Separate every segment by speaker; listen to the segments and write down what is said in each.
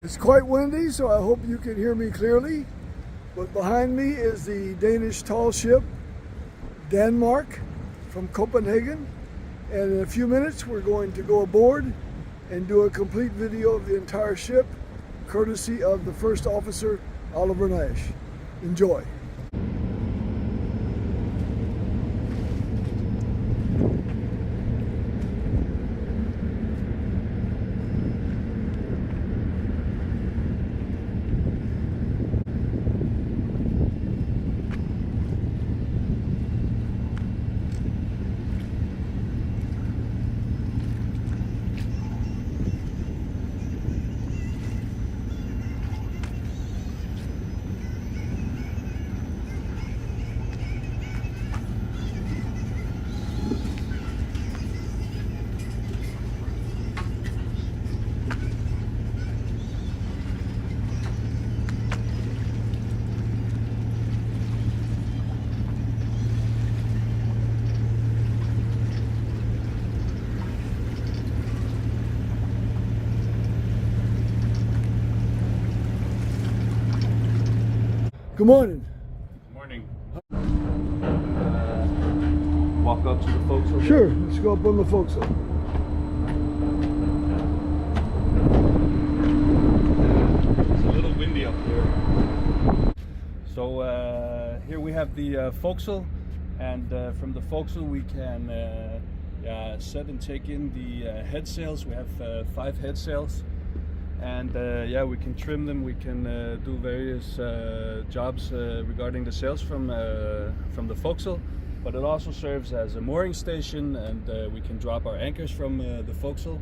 Speaker 1: It's quite windy, so I hope you can hear me clearly. But behind me is the Danish Tallship, DANMARK, from Copenhagen. And in a few minutes, we're going to go aboard and do a complete video of the entire ship, courtesy of the First Officer, Oliver Nash. Enjoy. Good morning.
Speaker 2: Good morning. Walk up to the forecastle.
Speaker 1: Sure, let's go up on the forecastle.
Speaker 2: It's a little windy up here. So here we have the forecastle, and from the forecastle we can set and take in the head sails. We have 5 head sails. And yeah, we can trim them. We can do various jobs regarding the sails from the forecastle, but it also serves as a mooring station, and we can drop our anchors from the forecastle.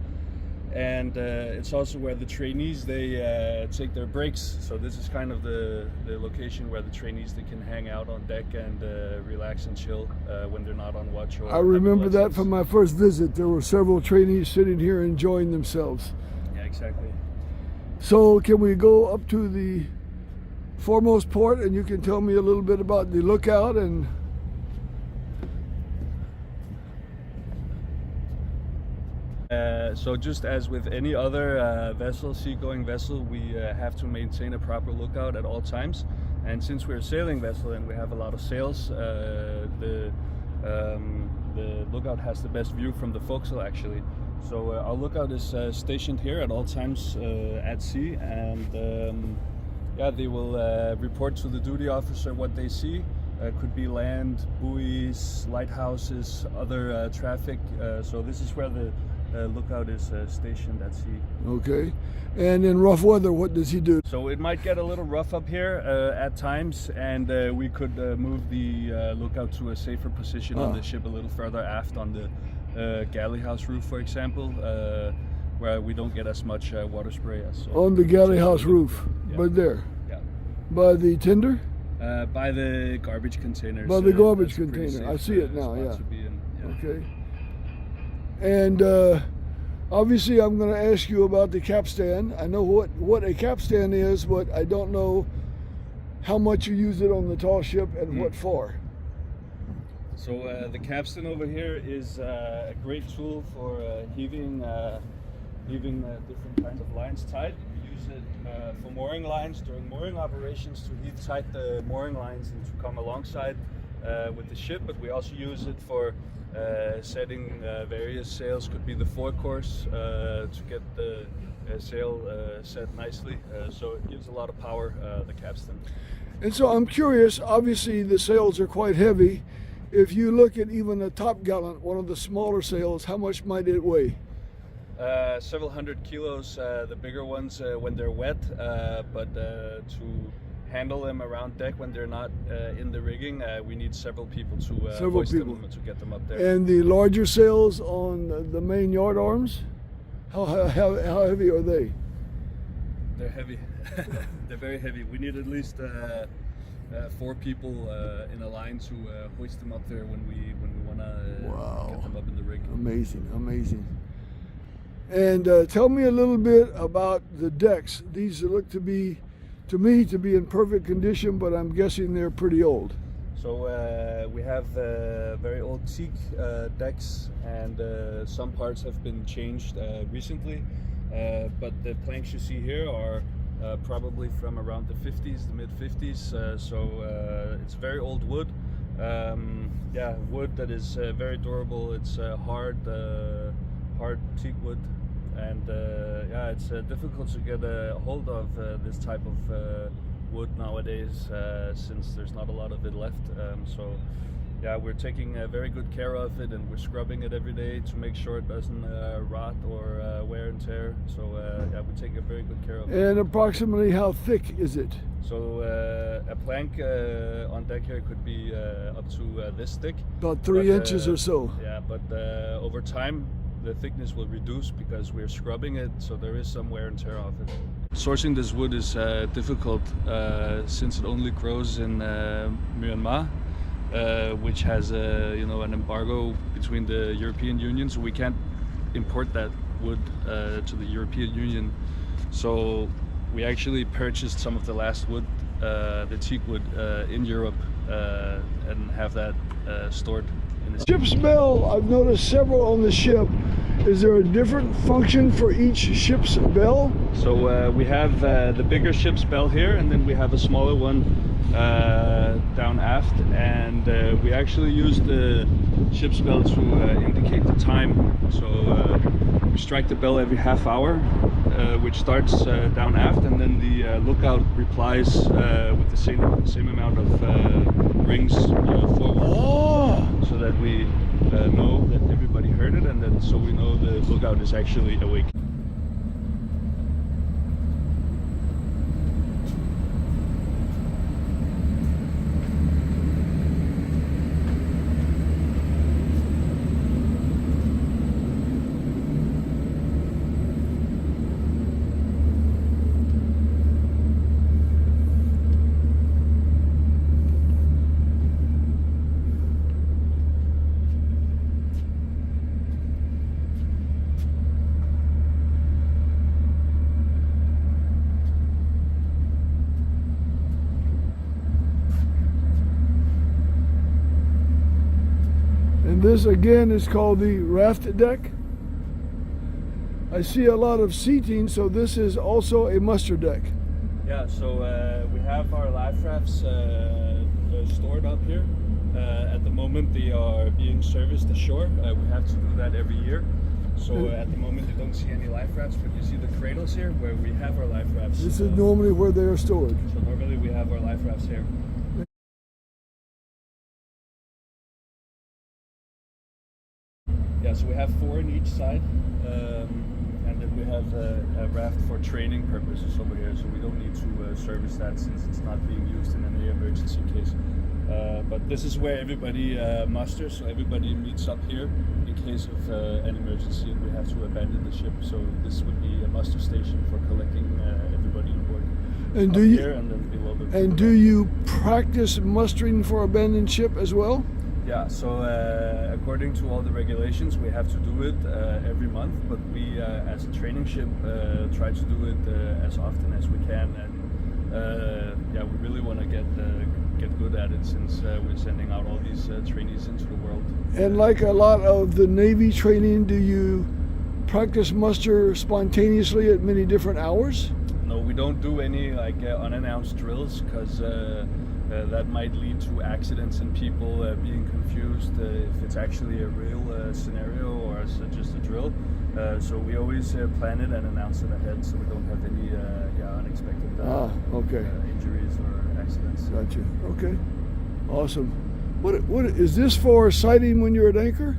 Speaker 2: And it's also where the trainees they take their breaks. So this is kind of the location where the trainees they can hang out on deck and relax and chill when they're not on watch. Or
Speaker 1: I remember that from my first visit. There were several trainees sitting here enjoying themselves.
Speaker 2: Yeah, exactly.
Speaker 1: So can we go up to the foremost port and you can tell me a little bit about the lookout? And
Speaker 2: so just as with any other vessel, seagoing vessel, we have to maintain a proper lookout at all times. And since we're a sailing vessel and we have a lot of sails, the lookout has the best view from the forecastle actually. So our lookout is stationed here at all times at sea, and yeah, they will report to the duty officer what they see. Could be land, buoys, lighthouses, other traffic. So this is where the lookout is stationed at sea.
Speaker 1: okay. And in rough weather, what does he do?
Speaker 2: So it might get a little rough up here at times, and we could move the lookout to a safer position on the ship a little further aft on the galley house roof, for example, where we don't get as much water spray as
Speaker 1: on the galley house roof,
Speaker 2: yeah.
Speaker 1: But there,
Speaker 2: yeah.
Speaker 1: By the tender,
Speaker 2: by the garbage containers.
Speaker 1: by the garbage
Speaker 2: that's a pretty
Speaker 1: container.
Speaker 2: safe,
Speaker 1: I see it now.
Speaker 2: spot
Speaker 1: Yeah.
Speaker 2: to be in, yeah.
Speaker 1: Okay. And obviously, I'm going to ask you about the capstan. I know what a capstan is, but I don't know how much you use it on the tall ship and what for.
Speaker 2: So the capstan over here is a great tool for heaving different kinds of lines tight. We use it for mooring lines during mooring operations to heave tight the mooring lines and to come alongside with the ship, but we also use it for setting various sails. Could be the forecourse to get the sail set nicely. So it gives a lot of power, the capstan.
Speaker 1: And so I'm curious, obviously the sails are quite heavy. If you look at even a top gallant, one of the smaller sails, how much might it weigh?
Speaker 2: Several hundred kilos, the bigger ones when they're wet, but to handle them around deck when they're not in the rigging, we need several people to hoist them to get them up there.
Speaker 1: And the larger sails on the main yard arms, how heavy are they?
Speaker 2: They're heavy. They're very heavy. We need at least 4 people in a line to hoist them up there when we want to get them up in the rig.
Speaker 1: Amazing, amazing. And tell me a little bit about the decks. These look to me to be in perfect condition, but I'm guessing they're pretty old.
Speaker 2: So we have very old teak decks, and some parts have been changed recently. but the planks you see here are probably from around the 50s, the mid 50s, so it's very old wood. Yeah, wood that is very durable. It's hard teak wood, and yeah, it's difficult to get a hold of this type of wood nowadays, since there's not a lot of it left. So yeah, we're taking very good care of it, and we're scrubbing it every day to make sure it doesn't rot or wear and tear. So yeah, we take a very good care of it.
Speaker 1: And approximately how thick is it?
Speaker 2: So a plank on deck here could be up to this thick.
Speaker 1: About 3 inches or so.
Speaker 2: Yeah, but over time the thickness will reduce because we're scrubbing it, so there is some wear and tear of it. Sourcing this wood is difficult since it only grows in Myanmar, which has an embargo between the European Union, so we can't import that wood to the European Union. So we actually purchased some of the last wood, the teak wood, in Europe, and have that stored in the
Speaker 1: Ship's bell, I've noticed several on the ship. Is there a different function for each ship's bell?
Speaker 2: So we have the bigger ship's bell here, and then we have a smaller one down aft, and we actually use the ship's bell to indicate the time. So we strike the bell every half hour, which starts down aft, and then the lookout replies with the same amount of rings forward, so that we know that everybody heard it, and then so we know the lookout is actually awake.
Speaker 1: And this again is called the raft deck. I see a lot of seating, so this is also a muster deck.
Speaker 2: Yeah, so we have our life rafts stored up here. At the moment they are being serviced ashore. We have to do that every year. So at the moment you don't see any life rafts, but you see the cradles here where we have our life rafts.
Speaker 1: This is normally where they are stored.
Speaker 2: So normally we have our life rafts here. Yeah, so we have 4 in each side, and then we have a raft for training purposes over here, so we don't need to service that since it's not being used in any emergency case. But this is where everybody musters, so everybody meets up here in case of an emergency and we have to abandon the ship. So this would be a muster station for collecting everybody on board.
Speaker 1: And
Speaker 2: do you here and then below the
Speaker 1: and do you practice mustering for abandoned ship as well?
Speaker 2: Yeah, so according to all the regulations, we have to do it every month, but we, as a training ship, try to do it as often as we can, and yeah, we really want to get good at it since we're sending out all these trainees into the world.
Speaker 1: And like a lot of the Navy training, do you practice muster spontaneously at many different hours?
Speaker 2: No, we don't do any like unannounced drills, because that might lead to accidents and people being confused if it's actually a real scenario or just a drill. So we always plan it and announce it ahead, so we don't have any unexpected injuries or accidents.
Speaker 1: Gotcha. Okay. Awesome. What is this for sighting when you're at anchor?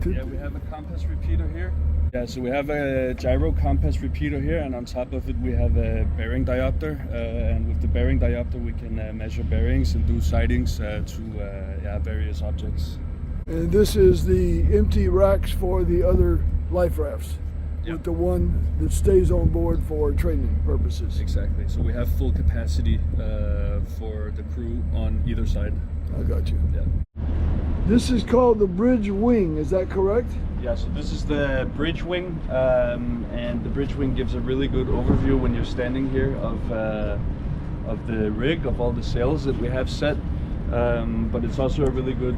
Speaker 2: So yeah, we have a compass repeater here. Yeah, so we have a gyro compass repeater here, and on top of it we have a bearing diopter, and with the bearing diopter we can measure bearings and do sightings to various objects.
Speaker 1: And this is the empty racks for the other life rafts, with the one that stays on board for training purposes.
Speaker 2: Exactly, so we have full capacity for the crew on either side.
Speaker 1: I got you.
Speaker 2: Yeah.
Speaker 1: This is called the bridge wing, is that correct?
Speaker 2: Yeah, so this is the bridge wing, and the bridge wing gives a really good overview when you're standing here of the rig, of all the sails that we have set. but it's also a really good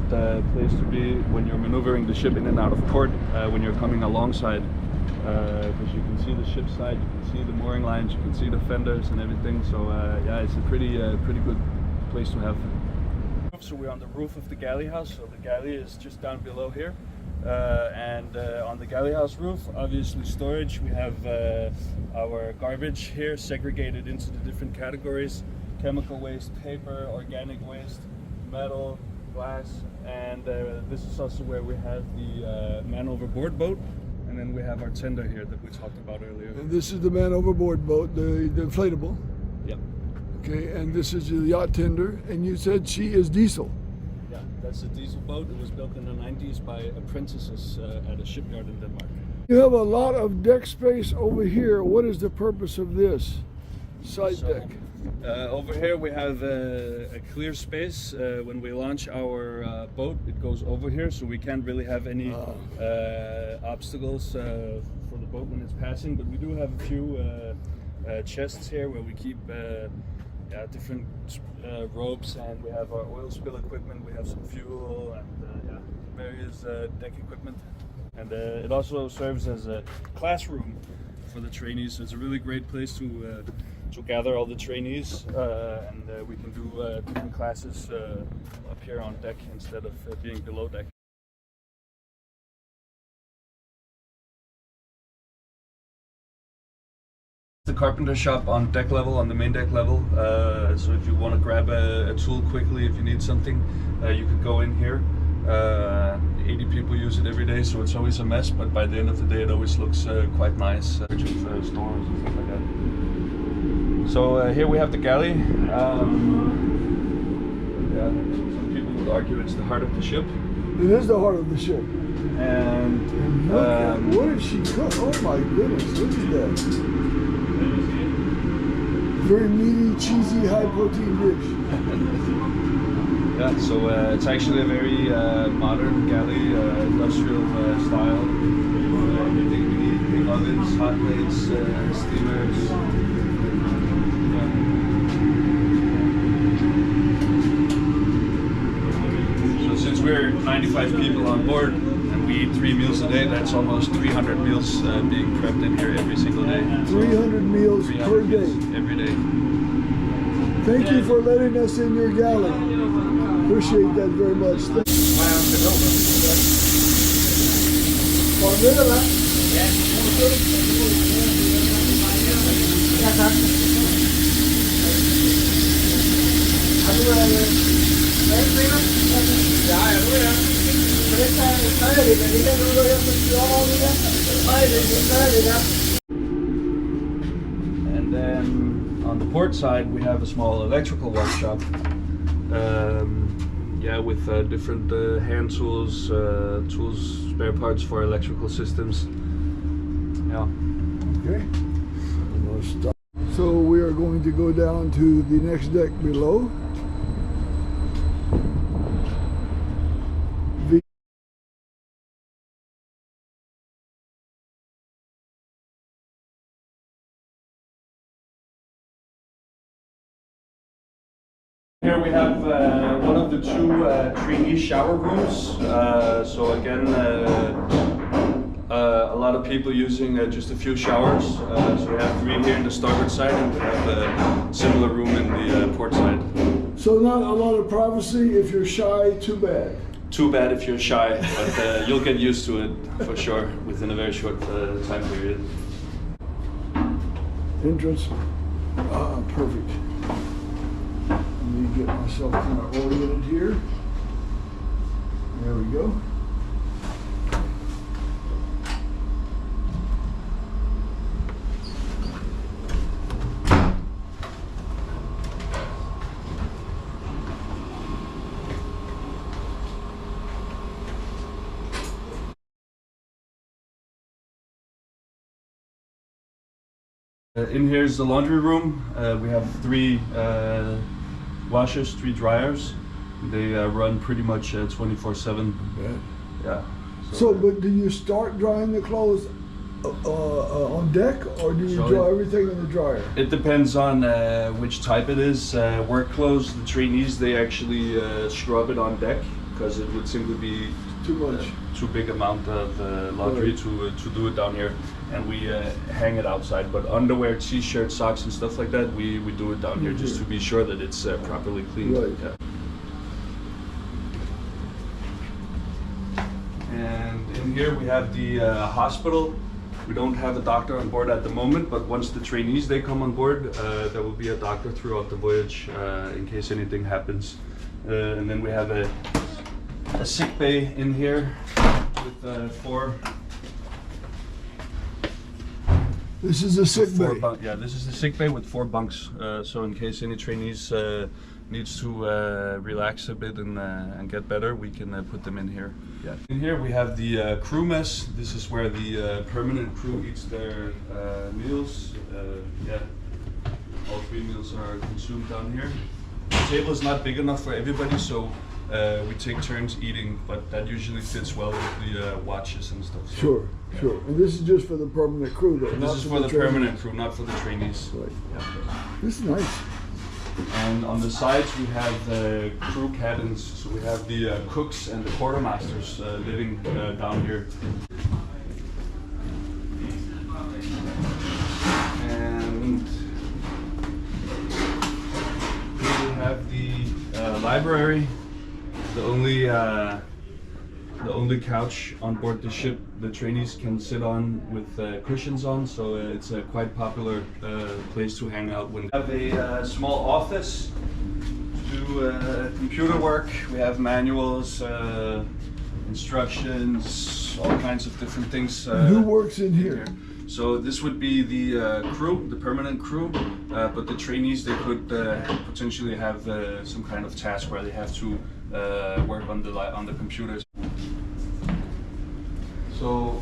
Speaker 2: place to be when you're maneuvering the ship in and out of port, when you're coming alongside, because you can see the ship side, you can see the mooring lines, you can see the fenders and everything. So yeah, it's a pretty good place to have. So we're on the roof of the galley house. So the galley is just down below here, and on the galley house roof, obviously storage. We have our garbage here segregated into the different categories: chemical waste, paper, organic waste, metal, glass, and this is also where we have the man overboard boat, and then we have our tender here that we talked about earlier.
Speaker 1: And this is the man overboard boat, the inflatable.
Speaker 2: Yep.
Speaker 1: Okay, and this is the yacht tender, and you said she is diesel.
Speaker 2: Yeah, that's a diesel boat. It was built in the 90s by apprentices at a shipyard in Denmark.
Speaker 1: You have a lot of deck space over here. What is the purpose of this side deck?
Speaker 2: Over here we have a clear space. When we launch our boat, it goes over here, so we can't really have any obstacles for the boat when it's passing. But we do have a few chests here where we keep different ropes, and we have our oil spill equipment. We have some fuel and various deck equipment. And it also serves as a classroom for the trainees. So it's a really great place to gather all the trainees, and we can do different classes up here on deck instead of being below deck. The carpenter shop on deck level, on the main deck level. So if you want to grab a tool quickly, if you need something, you could go in here. 80 people use it every day, so it's always a mess, but by the end of the day it always looks quite nice. Stores and stuff like that. So here we have the galley. Some people would argue it's the heart of the ship.
Speaker 1: It is the heart of the ship.
Speaker 2: And
Speaker 1: look at, what did she cook? Oh my goodness, look at that. Very meaty, cheesy, high protein dish.
Speaker 2: Yeah, so it's actually a very modern galley, industrial style. Everything we need: big ovens, hot plates, steamers. So since we're 95 people on board and we eat 3 meals a day, that's almost 300 meals being prepped in here every single day.
Speaker 1: 300 meals
Speaker 2: 300
Speaker 1: per
Speaker 2: meals
Speaker 1: day.
Speaker 2: every day.
Speaker 1: Thank you for letting us in your galley. Appreciate that very much.
Speaker 2: And then on the port side we have a small electrical workshop. With different hand tools, spare parts for electrical systems. Yeah.
Speaker 1: Okay. So we are going to go down to the next deck below.
Speaker 2: Here we have one of the 2 trainee shower rooms. So again, a lot of people using just a few showers. So we have 3 here in the starboard side, and we have a similar room in the port side.
Speaker 1: So not a lot of privacy. If you're shy, too bad.
Speaker 2: Too bad if you're shy, but you'll get used to it for sure within a very short time period.
Speaker 1: Entrance. Perfect. Let me get myself kind of oriented here. There we go.
Speaker 2: In here is the laundry room. We have 3 washers, 3 dryers. They run pretty much 24/7.
Speaker 1: Yeah.
Speaker 2: Yeah.
Speaker 1: So, but do you start drying the clothes on deck, or do you
Speaker 2: So
Speaker 1: dry everything in the dryer?
Speaker 2: It depends on which type it is. Work clothes, the trainees, they actually scrub it on deck because it would simply be
Speaker 1: Too much.
Speaker 2: too big amount of laundry to do it down here, and we hang it outside. But underwear, t-shirts, socks and stuff like that, we do it down here just to be sure that it's properly cleaned.
Speaker 1: Right.
Speaker 2: Yeah. And in here we have the hospital. We don't have a doctor on board at the moment, but once the trainees they come on board, there will be a doctor throughout the voyage in case anything happens. And then we have a sick bay in here with four.
Speaker 1: This is a sick bay.
Speaker 2: Yeah, this is the sick bay with 4 bunks. So in case any trainees needs to relax a bit and get better, we can put them in here. Yeah. In here we have the crew mess. This is where the permanent crew eats their meals. Yeah, all 3 meals are consumed down here. The table is not big enough for everybody, so we take turns eating, but that usually fits well with the watches and stuff. So,
Speaker 1: Sure,
Speaker 2: yeah.
Speaker 1: sure. And this is just for the permanent crew, though.
Speaker 2: This is for the permanent crew, not for the trainees.
Speaker 1: Right.
Speaker 2: Yeah.
Speaker 1: This is nice.
Speaker 2: And on the sides we have the crew cabins, so we have the cooks and the quartermasters living down here. And here we have the library, the only couch on board the ship the trainees can sit on with cushions on, so it's a quite popular place to hang out. When we have a small office to do computer work, we have manuals, instructions, all kinds of different things.
Speaker 1: Who works in here?
Speaker 2: So this would be the crew, the permanent crew, but the trainees, they could potentially have some kind of task where they have to work on the computers. So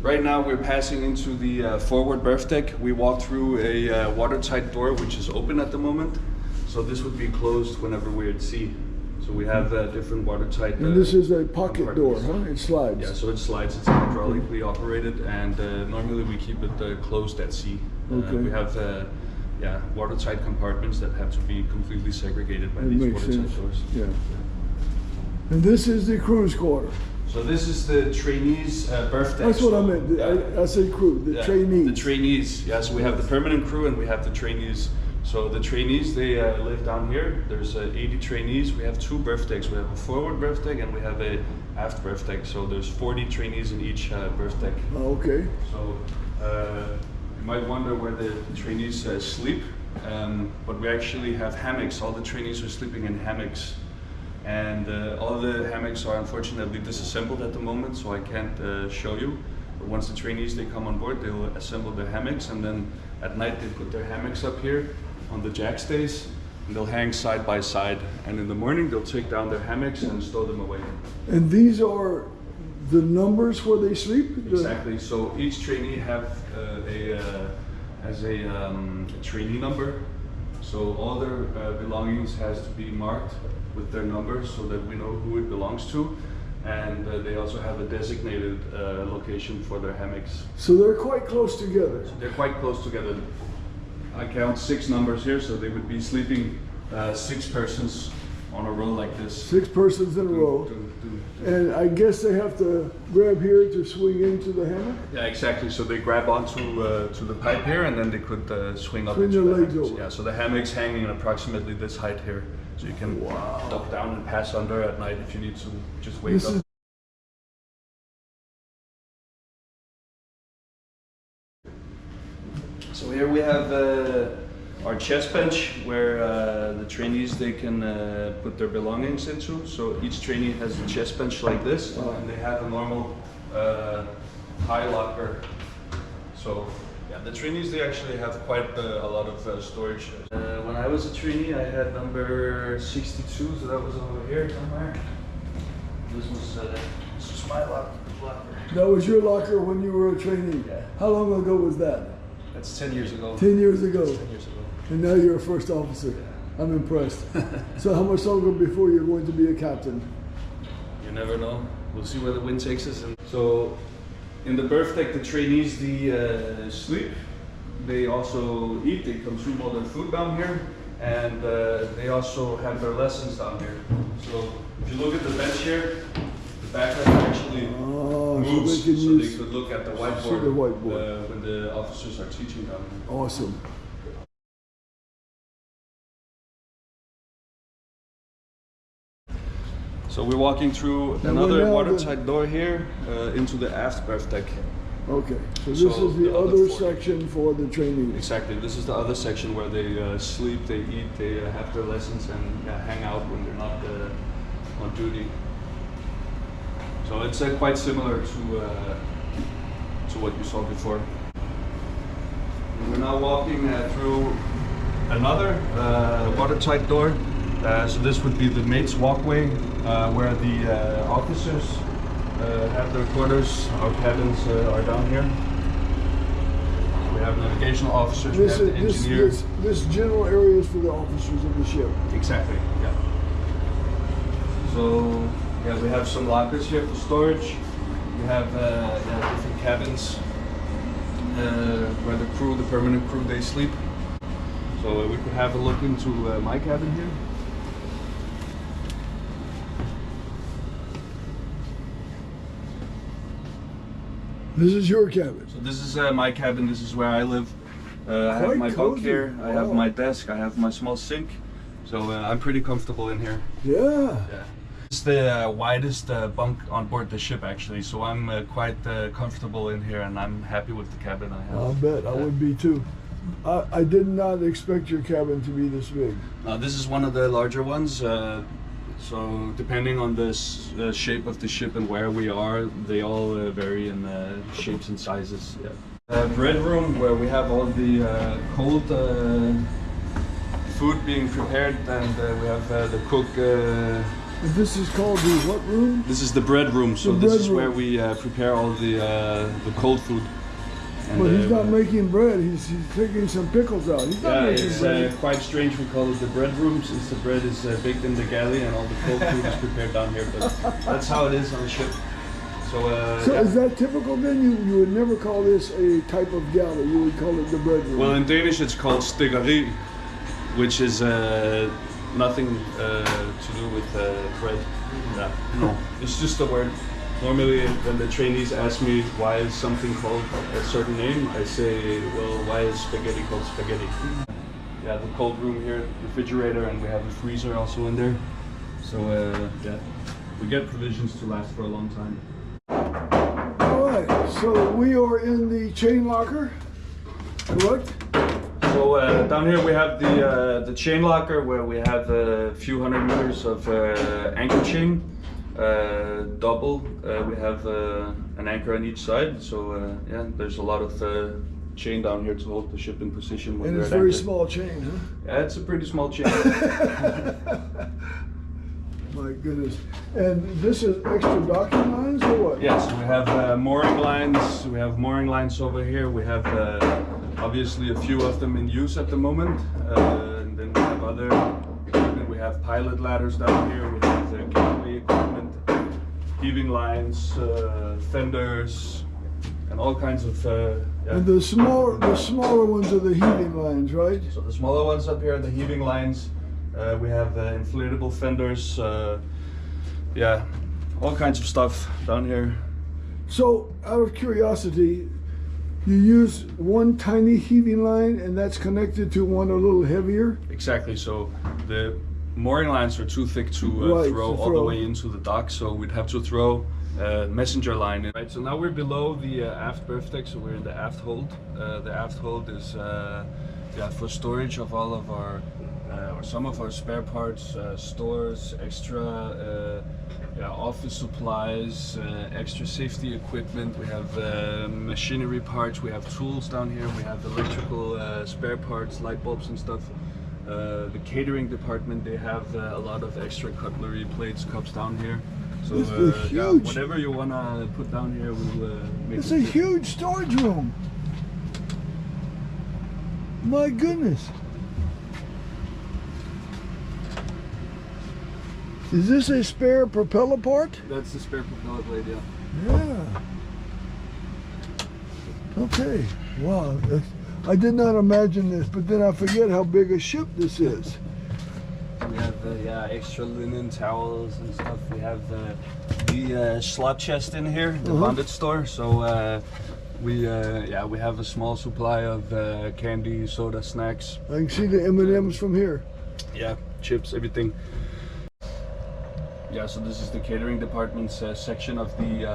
Speaker 2: right now we're passing into the forward berth deck. We walk through a watertight door which is open at the moment. So this would be closed whenever we're at sea. So we have different watertight.
Speaker 1: And this is a pocket door, huh? It slides.
Speaker 2: Yeah, so it slides. It's hydraulically operated, and normally we keep it closed at sea.
Speaker 1: Okay.
Speaker 2: We have watertight compartments that have to be completely segregated by
Speaker 1: That
Speaker 2: these
Speaker 1: makes
Speaker 2: watertight
Speaker 1: sense.
Speaker 2: doors.
Speaker 1: Yeah. And this is the crew's quarter.
Speaker 2: So this is the trainees' berth deck.
Speaker 1: That's what I
Speaker 2: So,
Speaker 1: meant.
Speaker 2: yeah.
Speaker 1: I said crew, the
Speaker 2: Yeah,
Speaker 1: trainees.
Speaker 2: The trainees, yeah. So we have the permanent crew and we have the trainees. So the trainees, they live down here. There's 80 trainees. We have 2 berth decks. We have a forward berth deck and we have a aft berth deck. So there's 40 trainees in each berth deck.
Speaker 1: Oh, okay.
Speaker 2: So you might wonder where the trainees sleep, but we actually have hammocks. All the trainees are sleeping in hammocks. And all the hammocks are unfortunately disassembled at the moment, so I can't show you. But once the trainees they come on board, they'll assemble their hammocks, and then at night they put their hammocks up here on the jack stays, and they'll hang side by side. And in the morning they'll take down their hammocks and stow them away.
Speaker 1: And these are the numbers where they sleep?
Speaker 2: Exactly. So each trainee have a trainee number. So all their belongings has to be marked with their numbers so that we know who it belongs to, and they also have a designated location for their hammocks.
Speaker 1: So they're quite close together.
Speaker 2: They're quite close together. I count 6 numbers here, so they would be sleeping 6 persons on a row like this.
Speaker 1: 6 persons in a row. And I guess they have to grab here to swing into the hammock?
Speaker 2: Yeah, exactly. So they grab onto to the pipe here, and then they could swing up
Speaker 1: Swing
Speaker 2: into
Speaker 1: their
Speaker 2: the
Speaker 1: legs
Speaker 2: hammocks.
Speaker 1: over.
Speaker 2: Yeah, so the hammock's hanging at approximately this height here. So you can duck down and pass under at night if you need to just wake
Speaker 1: This
Speaker 2: up.
Speaker 1: is
Speaker 2: So here we have our chest bench where the trainees they can put their belongings into. So each trainee has a chest bench like this, and they have a normal high locker. So yeah, the trainees they actually have quite a lot of storage. When I was a trainee, I had number 62, so that was over here somewhere. This was my locker.
Speaker 1: That was your locker when you were a trainee?
Speaker 2: Yeah.
Speaker 1: How long ago was that?
Speaker 2: That's 10 years ago.
Speaker 1: 10 years ago.
Speaker 2: 10 years ago.
Speaker 1: And now you're a first officer. I'm impressed. So how much longer before you're going to be a captain?
Speaker 2: You never know. We'll see where the wind takes us. And so In the berth deck, the trainees sleep. They also eat. They consume all their food down here, and they also have their lessons down here. So if you look at the bench here, the backpack actually moves, so they could look at the whiteboard, when the officers are teaching down here.
Speaker 1: Awesome.
Speaker 2: So we're walking through another watertight door here into the aft berth deck.
Speaker 1: Okay, so this is the other section for the trainees.
Speaker 2: Exactly, this is the other section where they sleep, they eat, they have their lessons and hang out when they're not on duty. So it's quite similar to what you saw before. And we're now walking through another watertight door. So this would be the mate's walkway, where the officers have their quarters. Our cabins are down here. So we have navigational officers, we have the engineer.
Speaker 1: This general area is for the officers of the ship.
Speaker 2: Exactly, yeah. So yeah, we have some lockers here for storage. We have different cabins where the crew, the permanent crew, they sleep. So we could have a look into my cabin here.
Speaker 1: This is your cabin.
Speaker 2: So this is my cabin. This is where I live. I have my bunk here. I have my desk. I have my small sink. So I'm pretty comfortable in here.
Speaker 1: Yeah.
Speaker 2: It's the widest bunk on board the ship, actually. So I'm quite comfortable in here, and I'm happy with the cabin I have.
Speaker 1: I'll bet I would be too. I did not expect your cabin to be this big.
Speaker 2: This is one of the larger ones. So depending on the shape of the ship and where we are, they all vary in shapes and sizes. Yeah. Bread room, where we have all the cold food being prepared, and we have the cook.
Speaker 1: This is called the what room?
Speaker 2: This is the bread room. So this is where we prepare all the cold food. And,
Speaker 1: but he's not making bread, he's taking some pickles out. He's not making bread.
Speaker 2: It's quite strange. We call it the bread room, since the bread is baked in the galley and all the cold food is prepared down here. But that's how it is on the ship. So
Speaker 1: is that typical then? You would never call this a type of galley, you would call it the bread room.
Speaker 2: Well, in Danish it's called stikkeri, which is nothing to do with bread. No, it's just a word. Normally, when the trainees ask me why is something called a certain name, I say, well, why is spaghetti called spaghetti? Yeah, the cold room here, refrigerator, and we have a freezer also in there. So yeah, we get provisions to last for a long time.
Speaker 1: All right, so we are in the chain locker, correct?
Speaker 2: So down here we have the chain locker, where we have a few hundred meters of anchor chain. Double. We have an anchor on each side, so yeah, there's a lot of chain down here to hold the ship in position when
Speaker 1: and
Speaker 2: we're
Speaker 1: it's a very small chain, huh?
Speaker 2: Yeah, it's a pretty small chain.
Speaker 1: My goodness. And this is extra docking lines or what?
Speaker 2: Yes, we have mooring lines. We have mooring lines over here. We have obviously a few of them in use at the moment, and then we have other equipment. We have pilot ladders down here. We have gateway equipment, heaving lines, fenders, and all kinds of. Yeah.
Speaker 1: And the smaller ones are the heaving lines, right?
Speaker 2: So the smaller ones up here are the heaving lines. We have inflatable fenders. Yeah, all kinds of stuff down here.
Speaker 1: So, out of curiosity, you use one tiny heaving line, and that's connected to one a little heavier?
Speaker 2: Exactly. So the mooring lines are too thick to throw all the way into the dock, so we'd have to throw a messenger line in. Right, so now we're below the aft berth deck, so we're in the aft hold. The aft hold is for storage of all of our, or some of our spare parts, stores, extra office supplies, extra safety equipment. We have machinery parts, we have tools down here, we have electrical spare parts, light bulbs and stuff. The catering department, they have a lot of extra cutlery, plates, cups down here. So yeah, whatever you want to put down here, we'll make it.
Speaker 1: It's a huge storage room. My goodness. Is this a spare propeller part?
Speaker 2: That's the spare propeller blade, yeah.
Speaker 1: Yeah. Okay, wow. I did not imagine this, but then I forget how big a ship this is.
Speaker 2: We have extra linen towels and stuff. We have the slot chest in here, the bonded store. So we have a small supply of candy, soda, snacks.
Speaker 1: I can see the M&Ms from here.
Speaker 2: Yeah, chips, everything. Yeah, so this is the catering department's section of the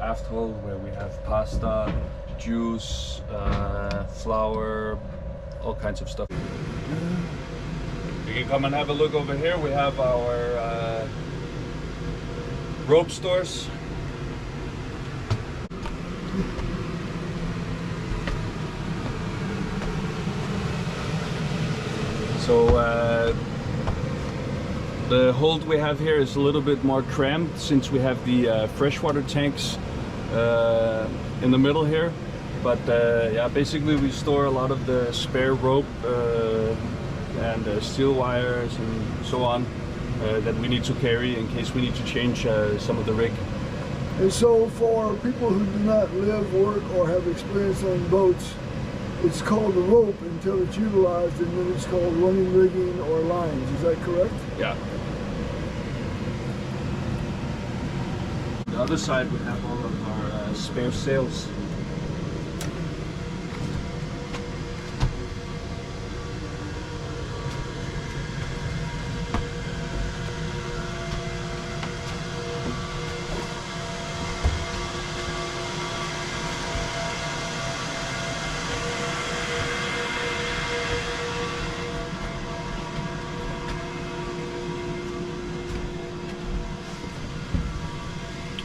Speaker 2: aft hull, where we have pasta, juice, flour, all kinds of stuff. You can come and have a look over here. We have our rope stores. So the hold we have here is a little bit more cramped, since we have the freshwater tanks in the middle here. But yeah, basically we store a lot of the spare rope and steel wires and so on that we need to carry in case we need to change some of the rig.
Speaker 1: And so for people who do not live, work, or have experience on boats, it's called a rope until it's utilized, and then it's called running rigging or lines. Is that correct?
Speaker 2: Yeah. The other side we have all of our spare sails.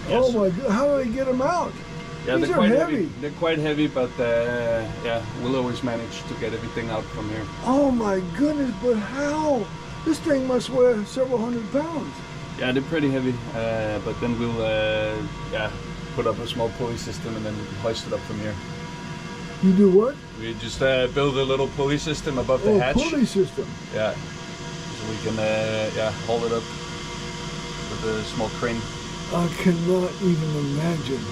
Speaker 2: Yes.
Speaker 1: Oh my God, how do they get them out?
Speaker 2: Yeah,
Speaker 1: These
Speaker 2: they're
Speaker 1: are
Speaker 2: quite
Speaker 1: heavy.
Speaker 2: They're quite heavy, but yeah, we'll always manage to get everything out from here.
Speaker 1: Oh my goodness, but how? This thing must weigh several hundred pounds.
Speaker 2: Yeah, they're pretty heavy, but then we'll put up a small pulley system and then hoist it up from here.
Speaker 1: You do what?
Speaker 2: We just build a little pulley system above the hatch.
Speaker 1: Pulley system.
Speaker 2: Yeah, so we can haul it up with a small crane.
Speaker 1: I cannot even imagine.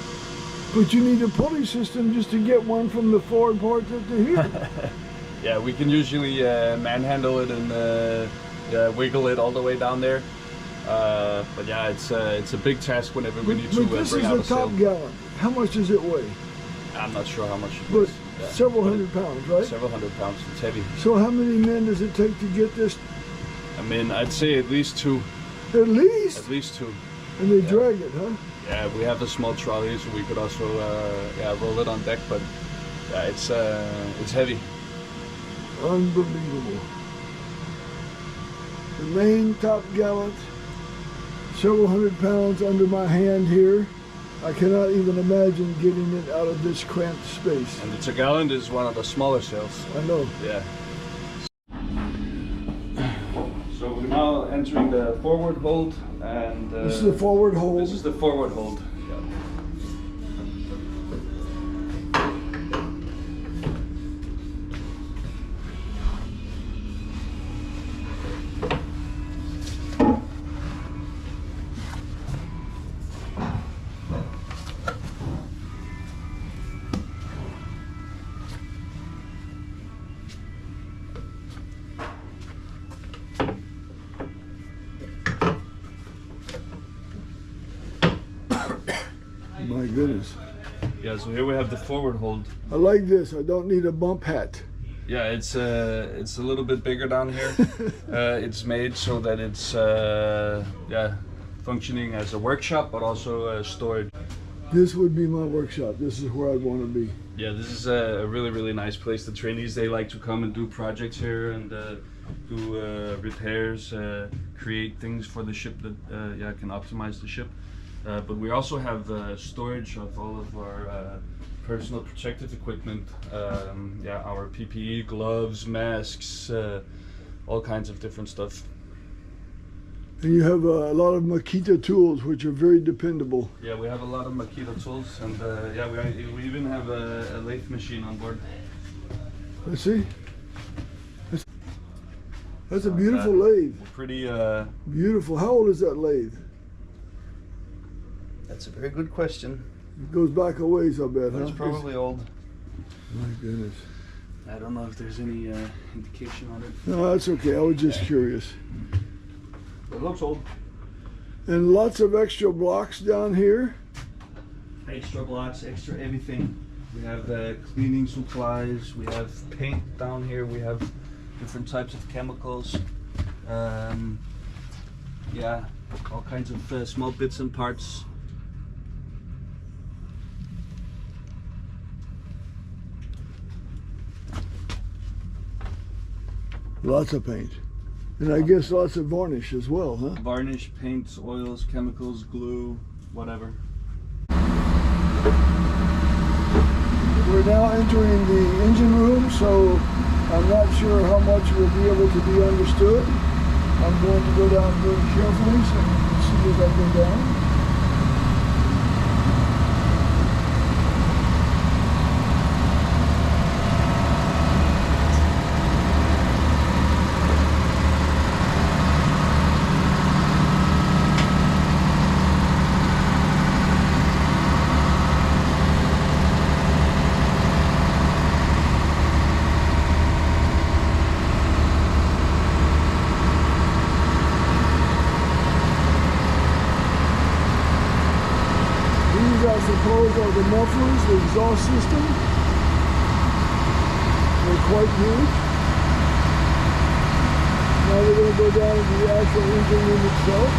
Speaker 1: But you need a pulley system just to get one from the forward part up to here.
Speaker 2: Yeah, we can usually manhandle it and wiggle it all the way down there. But yeah, it's a big task whenever we need to bring out a sail.
Speaker 1: This is the top gallon. How much does it weigh?
Speaker 2: I'm not sure how much it
Speaker 1: But
Speaker 2: is. Yeah.
Speaker 1: several hundred pounds, right?
Speaker 2: Several hundred pounds. It's heavy.
Speaker 1: So how many men does it take to get this?
Speaker 2: I mean, I'd say at least two.
Speaker 1: At least?
Speaker 2: At least two.
Speaker 1: And they drag it, huh?
Speaker 2: Yeah, we have a small trolley, so we could also roll it on deck. But yeah, it's heavy.
Speaker 1: Unbelievable. The main top gallant, several hundred pounds under my hand here. I cannot even imagine getting it out of this cramped space.
Speaker 2: And the tallgallant is one of the smaller sails.
Speaker 1: I know.
Speaker 2: Yeah. So we're now entering the forward hold, and
Speaker 1: This is the forward hold.
Speaker 2: This is the forward hold.
Speaker 1: My goodness.
Speaker 2: Yeah, so here we have the forward hold.
Speaker 1: I like this. I don't need a bump hat.
Speaker 2: Yeah, it's a little bit bigger down here. It's made so that it's functioning as a workshop, but also storage.
Speaker 1: This would be my workshop. This is where I'd want to be.
Speaker 2: Yeah, this is a really nice place. The trainees, they like to come and do projects here and do repairs, create things for the ship that can optimize the ship. But we also have storage of all of our personal protective equipment, our PPE, gloves, masks, all kinds of different stuff.
Speaker 1: And you have a lot of Makita tools, which are very dependable.
Speaker 2: Yeah, we have a lot of Makita tools, and we even have a lathe machine on board.
Speaker 1: Let's see. That's a beautiful lathe.
Speaker 2: Pretty
Speaker 1: Beautiful. How old is that lathe?
Speaker 2: That's a very good question.
Speaker 1: It goes back a ways, I bet, huh?
Speaker 2: It's probably old.
Speaker 1: My goodness.
Speaker 2: I don't know if there's any indication on it.
Speaker 1: No, that's okay. I was just curious.
Speaker 2: It looks old.
Speaker 1: And lots of extra blocks down here.
Speaker 2: Extra blocks, extra everything. We have cleaning supplies. We have paint down here. We have different types of chemicals. Yeah, all kinds of small bits and parts.
Speaker 1: Lots of paint. And I guess lots of varnish as well, huh?
Speaker 2: Varnish, paints, oils, chemicals, glue, whatever.
Speaker 1: We're now entering the engine room, so I'm not sure how much will be able to be understood. I'm going to go down very carefully so you can see as I go down. I suppose are the mufflers, the exhaust system. They're quite huge. Now we're going to go down into the actual engine room itself.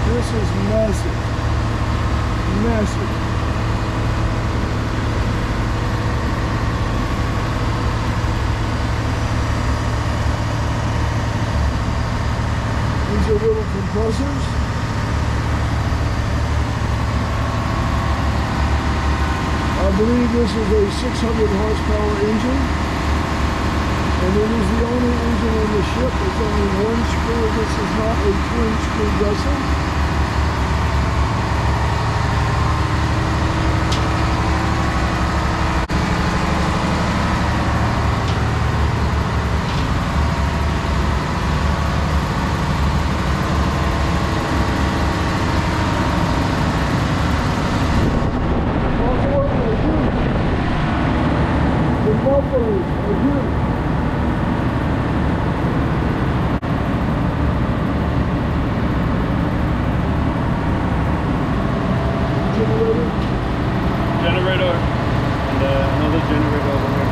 Speaker 1: This is massive, massive. These are little compressors. I believe this is a 600 horsepower engine, and it is the only engine on the ship. It's only one screw. This is not a twin screw vessel.
Speaker 2: Generator and another generator over here.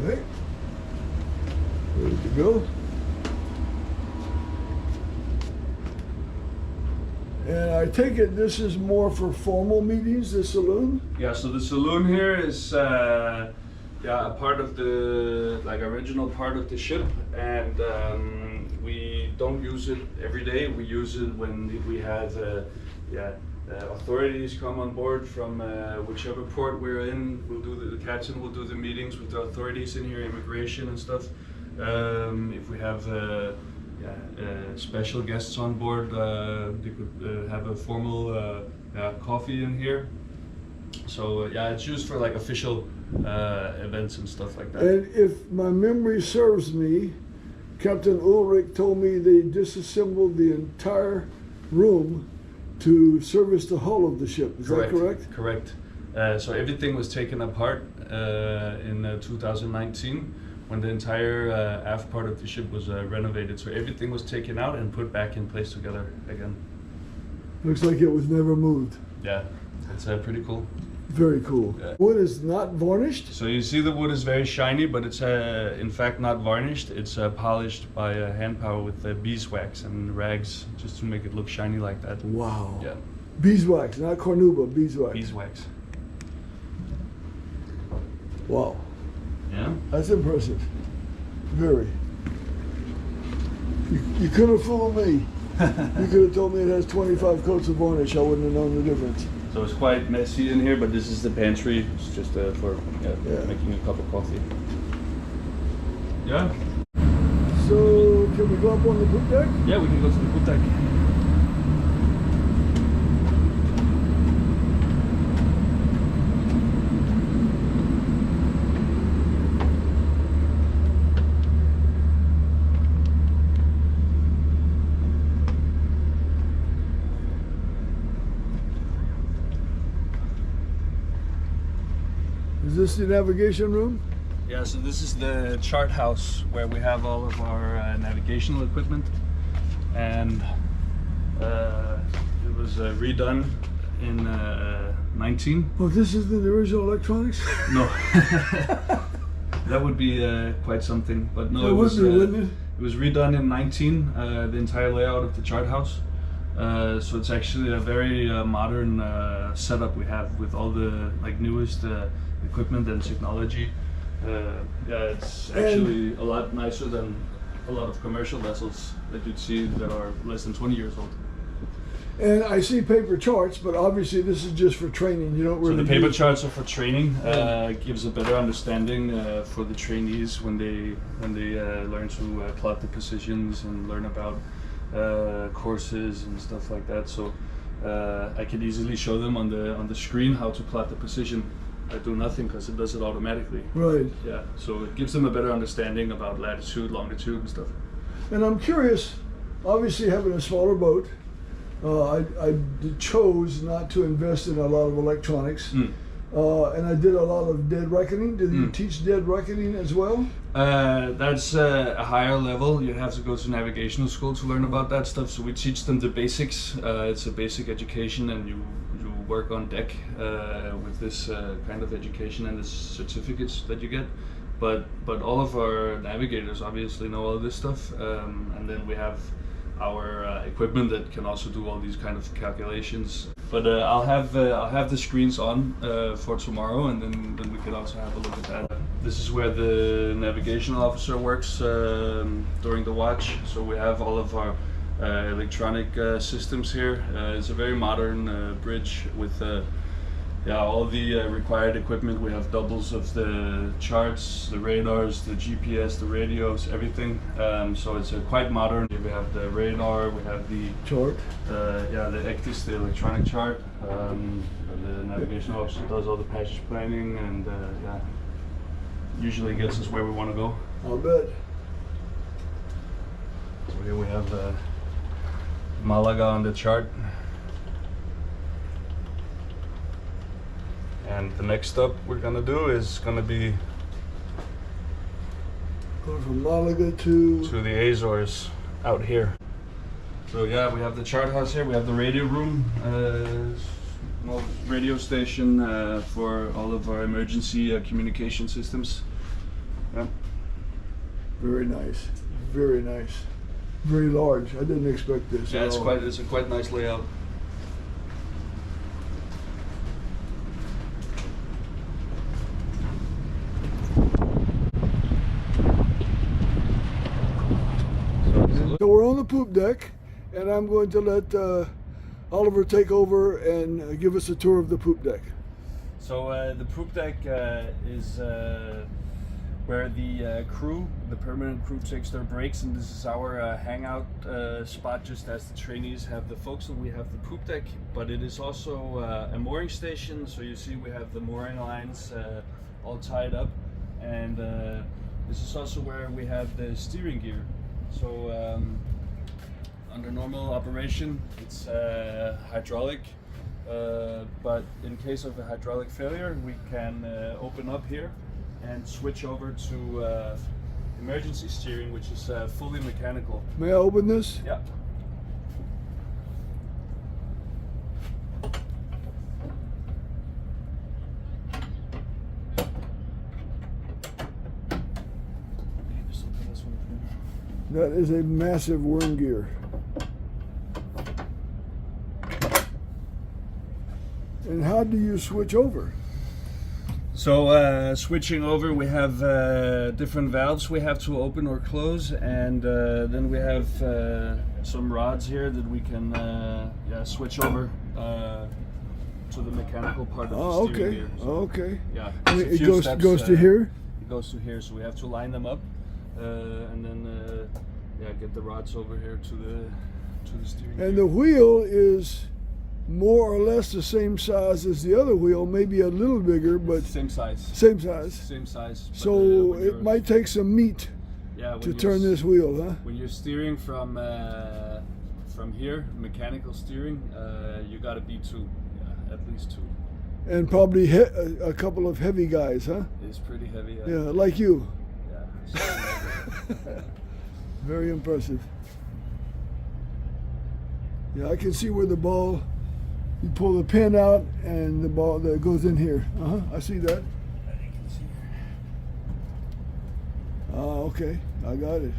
Speaker 1: Okay. Ready to go. And I take it this is more for formal meetings, the saloon?
Speaker 2: Yeah, so the saloon here is a part of the original part of the ship, and we don't use it every day. We use it when we have authorities come on board from whichever port we're in. The captain will do the meetings with the authorities in here, immigration and stuff. If we have special guests on board, they could have a formal coffee in here. So it's used for like official events and stuff like that.
Speaker 1: And if my memory serves me, Captain Ulrich told me they disassembled the entire room to service the hull of the ship. Is that correct?
Speaker 2: Correct. So everything was taken apart in 2019 when the entire aft part of the ship was renovated. So everything was taken out and put back in place together again.
Speaker 1: Looks like it was never moved.
Speaker 2: Yeah, it's pretty cool.
Speaker 1: Very cool.
Speaker 2: Yeah.
Speaker 1: Wood is not varnished?
Speaker 2: So you see the wood is very shiny, but it's in fact not varnished. It's polished by hand power with beeswax and rags, just to make it look shiny like that.
Speaker 1: Wow.
Speaker 2: Yeah.
Speaker 1: Beeswax, not cornuba, beeswax.
Speaker 2: Beeswax.
Speaker 1: Wow.
Speaker 2: Yeah.
Speaker 1: That's impressive. Very. You could have fooled me. You could have told me it has 25 coats of varnish. I wouldn't have known the difference.
Speaker 2: So it's quite messy in here, but this is the pantry. It's just for making a cup of coffee. Yeah.
Speaker 1: So, can we go up on the poop deck?
Speaker 2: Yeah, we can go to the poop deck.
Speaker 1: Is this the navigation room?
Speaker 2: Yeah, so this is the chart house where we have all of our navigational equipment, and it was redone in 19.
Speaker 1: Oh, this is the original electronics?
Speaker 2: No, that would be quite something, but no,
Speaker 1: It
Speaker 2: it was redone in 19, the entire layout of the chart house. So it's actually a very modern setup we have with all the newest equipment and technology. It's actually a lot nicer than a lot of commercial vessels that you'd see that are less than 20 years old.
Speaker 1: And I see paper charts, but obviously this is just for training. You don't really.
Speaker 2: So the paper charts are for training. Gives a better understanding for the trainees when they learn to plot the positions and learn about courses and stuff like that. So I could easily show them on the screen how to plot the position. I do nothing because it does it automatically.
Speaker 1: Right.
Speaker 2: Yeah. So it gives them a better understanding about latitude, longitude, and stuff.
Speaker 1: And I'm curious. Obviously, having a smaller boat, I chose not to invest in a lot of electronics. And I did a lot of dead reckoning. Did you teach dead reckoning as well?
Speaker 2: That's a higher level. You have to go to navigational school to learn about that stuff. So we teach them the basics. It's a basic education, and you work on deck with this kind of education and the certificates that you get. But all of our navigators obviously know all this stuff, and then we have our equipment that can also do all these kind of calculations. But I'll have the screens on for tomorrow, and then we can also have a look at that. This is where the navigational officer works during the watch. So we have all of our electronic systems here. It's a very modern bridge with all the required equipment. We have doubles of the charts, the radars, the GPS, the radios, everything. So it's quite modern. We have the radar, we have the
Speaker 1: Chart.
Speaker 2: the ECTIS, the electronic chart. The navigation officer does all the passage planning, and usually gets us where we want to go.
Speaker 1: I'll bet.
Speaker 2: So here we have Malaga on the chart. And the next stop we're gonna do is gonna be
Speaker 1: Going from Malaga to
Speaker 2: the Azores out here. So yeah, we have the chart house here. We have the radio room, small radio station for all of our emergency communication systems. Yeah.
Speaker 1: Very nice. Very nice. Very large. I didn't expect this.
Speaker 2: Yeah,
Speaker 1: at
Speaker 2: it's
Speaker 1: all.
Speaker 2: a quite nice layout.
Speaker 1: So we're on the poop deck, and I'm going to let Oliver take over and give us a tour of the poop deck.
Speaker 2: So the poop deck is where the crew, the permanent crew, takes their breaks, and this is our hangout spot. Just as the trainees have the forecastle, we have the poop deck, but it is also a mooring station. So you see we have the mooring lines all tied up, and this is also where we have the steering gear. So under normal operation, it's hydraulic. But in case of a hydraulic failure, we can open up here and switch over to emergency steering, which is fully mechanical.
Speaker 1: May I open this?
Speaker 2: Yeah.
Speaker 1: That is a massive worm gear. And how do you switch over?
Speaker 2: So switching over, we have different valves we have to open or close, and then we have some rods here that we can switch over to the mechanical part of the steering gear. So,
Speaker 1: okay.
Speaker 2: Yeah.
Speaker 1: And
Speaker 2: there's a
Speaker 1: it
Speaker 2: few
Speaker 1: goes
Speaker 2: steps,
Speaker 1: goes to here.
Speaker 2: It goes to here, so we have to line them up, and then get the rods over here to the steering gear.
Speaker 1: And the wheel is more or less the same size as the other wheel, maybe a little bigger, but
Speaker 2: same size.
Speaker 1: Same size.
Speaker 2: Same size. But,
Speaker 1: So
Speaker 2: when
Speaker 1: it
Speaker 2: you're-
Speaker 1: might take some meat
Speaker 2: yeah,
Speaker 1: to turn this wheel, huh?
Speaker 2: When you're steering from here, mechanical steering, you got to be two, at least two.
Speaker 1: And probably a couple of heavy guys, huh?
Speaker 2: It's pretty heavy.
Speaker 1: Yeah, like you.
Speaker 2: Yeah.
Speaker 1: Very impressive. Yeah, I can see where the ball, you pull the pin out and the ball that goes in here. I see that. Okay, I got it.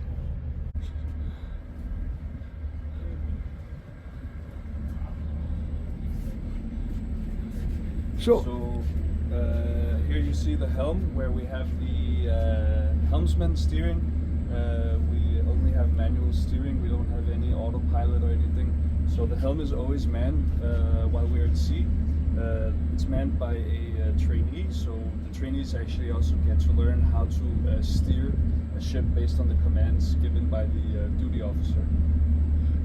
Speaker 1: So
Speaker 2: Here you see the helm where we have the helmsman steering. We only have manual steering. We don't have any autopilot or anything. So the helm is always manned while we're at sea. It's manned by a trainee, so the trainees actually also get to learn how to steer a ship based on the commands given by the duty officer.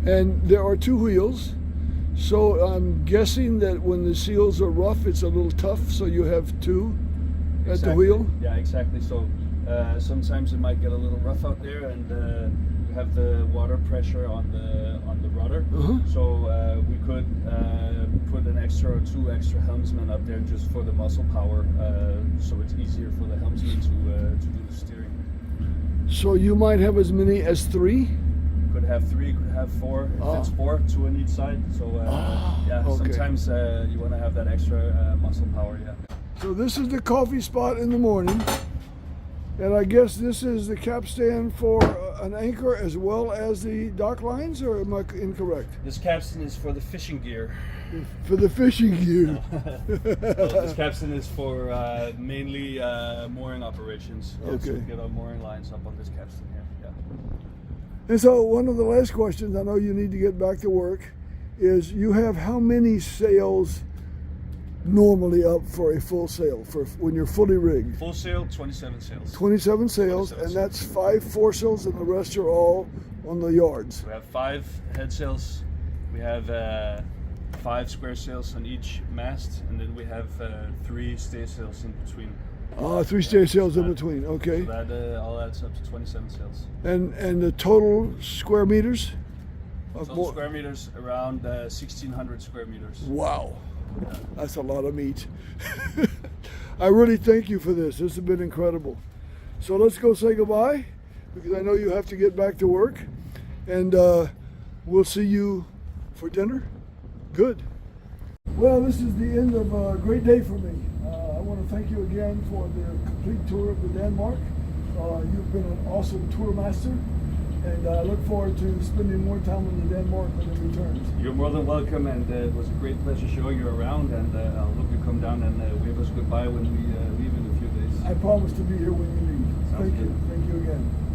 Speaker 1: and there are two wheels. So I'm guessing that when the seals are rough, it's a little tough, so you have two at the wheel?
Speaker 2: Yeah, exactly. So sometimes it might get a little rough out there, and you have the water pressure on the rudder. So we could put an extra or two extra helmsmen up there just for the muscle power, so it's easier for the helmsman to do the steering.
Speaker 1: So you might have as many as three?
Speaker 2: Could have three, could have four. If it's four, two on each side. So
Speaker 1: okay.
Speaker 2: sometimes you want to have that extra muscle power. Yeah.
Speaker 1: So this is the coffee spot in the morning, and I guess this is the capstan for an anchor as well as the dock lines, or am I incorrect?
Speaker 2: This capstan is for the fishing gear.
Speaker 1: For the fishing gear.
Speaker 2: This capstan is for mainly mooring operations. Yeah,
Speaker 1: Okay.
Speaker 2: So we get our mooring lines up on this capstan here. Yeah.
Speaker 1: And so one of the last questions, I know you need to get back to work, is you have how many sails normally up for a full sail, for when you're fully rigged?
Speaker 2: Full sail, 27 sails.
Speaker 1: 27 sails,
Speaker 2: 27
Speaker 1: and that's 5 foresails, and the rest are all on the yards.
Speaker 2: We have 5 head sails. We have 5 square sails on each mast, and then we have 3 stay sails in between.
Speaker 1: 3 stay sails in between, okay.
Speaker 2: So that all adds up to 27 sails.
Speaker 1: And the total square meters?
Speaker 2: Total square meters around 1,600 square meters.
Speaker 1: Wow, that's a lot of meat. I really thank you for this. This has been incredible. So let's go say goodbye, because I know you have to get back to work. And we'll see you for dinner. Good. Well, this is the end of a great day for me. I want to thank you again for the complete tour of the DANMARK. You've been an awesome tour master, and I look forward to spending more time in Denmark when it returns.
Speaker 2: You're more than welcome, and it was a great pleasure showing you around, and I hope you come down and wave us goodbye when we leave in a few days.
Speaker 1: I promise to be here when you leave.
Speaker 2: Sounds
Speaker 1: Thank you.
Speaker 2: good.
Speaker 1: Thank you again.